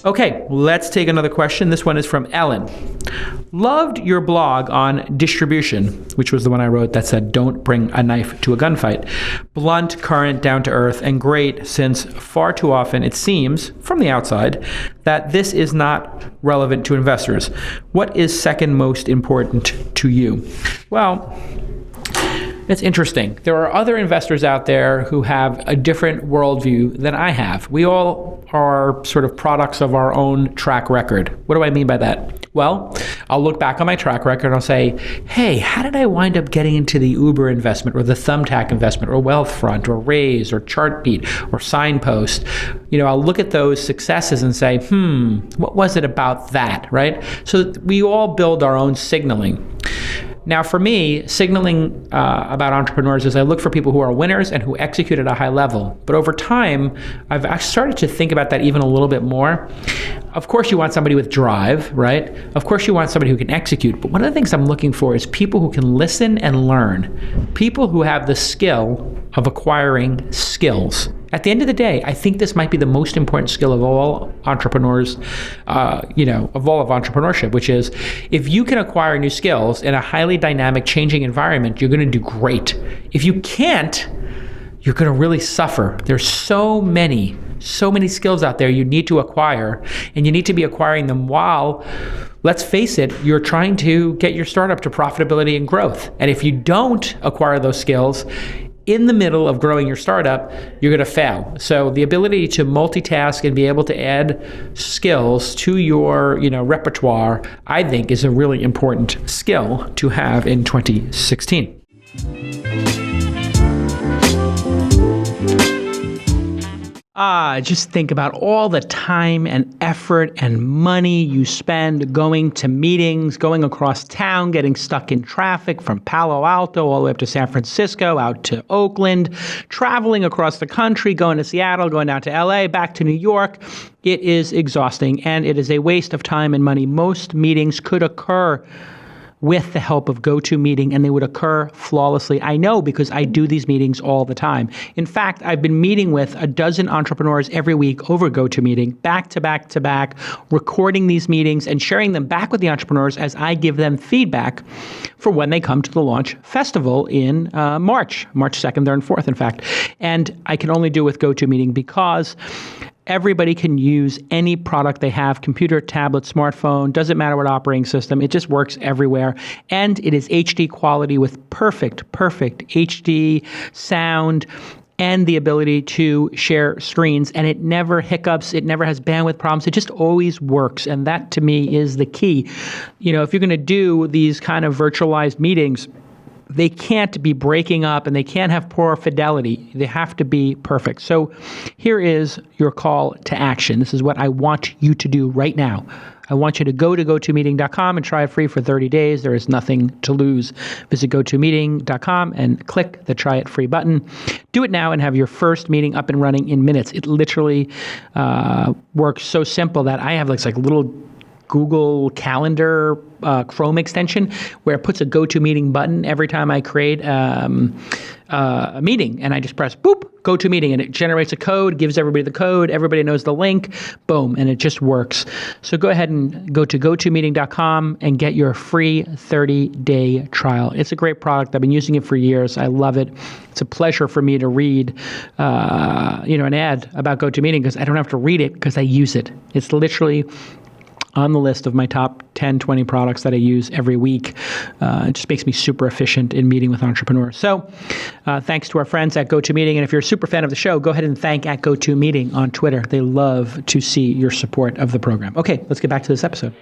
Okay, let's take another question. This one is from Ellen. Loved your blog on distribution, which was the one I wrote that said, don't bring a knife to a gunfight. Blunt, current, down to earth, and great, since far too often it seems, from the outside, that this is not relevant to investors. What is second most important to you? Well, it's interesting. There are other investors out there who have a different worldview than I have. We all are sort of products of our own track record. What do I mean by that? Well, I'll look back on my track record and I'll say, hey, how did I wind up getting into the Uber investment or the Thumbtack investment or Wealthfront or Raise or Chartbeat or Signpost? I'll look at those successes and say, what was it about that, right? So we all build our own signaling. Now, for me, signaling about entrepreneurs is I look for people who are winners and who execute at a high level. But over time, I've started to think about that even a little bit more. Of course, you want somebody with drive, right? Of course, you want somebody who can execute. But one of the things I'm looking for is people who can listen and learn. People who have the skill of acquiring skills. At the end of the day, I think this might be the most important skill of all entrepreneurs, of all of entrepreneurship, which is if you can acquire new skills in a highly dynamic, changing environment, you're going to do great. If you can't, you're going to really suffer. There's so many skills out there you need to acquire, and you need to be acquiring them while, let's face it, you're trying to get your startup to profitability and growth. And if you don't acquire those skills, in the middle of growing your startup, you're going to fail. So the ability to multitask and be able to add skills to your, repertoire, I think is a really important skill to have in 2016. Just think about all the time and effort and money you spend going to meetings, going across town, getting stuck in traffic from Palo Alto all the way up to San Francisco, out to Oakland, traveling across the country, going to Seattle, going down to LA, back to New York. It is exhausting and it is a waste of time and money. Most meetings could occur with the help of GoToMeeting, and they would occur flawlessly. I know because I do these meetings all the time. In fact, I've been meeting with a dozen entrepreneurs every week over GoToMeeting, back to back to back, recording these meetings and sharing them back with the entrepreneurs as I give them feedback for when they come to the Launch Festival in March 2nd, 3rd, and 4th, in fact. And I can only do with GoToMeeting because everybody can use any product they have, computer, tablet, smartphone, doesn't matter what operating system, it just works everywhere. And it is HD quality with perfect HD sound and the ability to share screens. And it never hiccups, it never has bandwidth problems, it just always works. And that to me is the key. If you're gonna do these kind of virtualized meetings, they can't be breaking up and they can't have poor fidelity. They have to be perfect. So here is your call to action. This is what I want you to do right now. I want you to go to GoToMeeting.com and try it free for 30 days. There is nothing to lose. Visit GoToMeeting.com and click the Try It Free button. Do it now and have your first meeting up and running in minutes. It literally works so simple that I have like little Google Calendar Chrome extension where it puts a GoToMeeting button every time I create a meeting, and I just press boop, GoToMeeting, and it generates a code, gives everybody the code, everybody knows the link, boom, and it just works. So go ahead and go to GoToMeeting.com and get your free 30-day trial. It's a great product. I've been using it for years. I love it. It's a pleasure for me to read, an ad about GoToMeeting because I don't have to read it because I use it. It's literally on the list of my top 10, 20 products that I use every week. It just makes me super efficient in meeting with entrepreneurs. So thanks to our friends at GoToMeeting. And if you're a super fan of the show, go ahead and thank at GoToMeeting on Twitter. They love to see your support of the program. Okay, let's get back to this episode.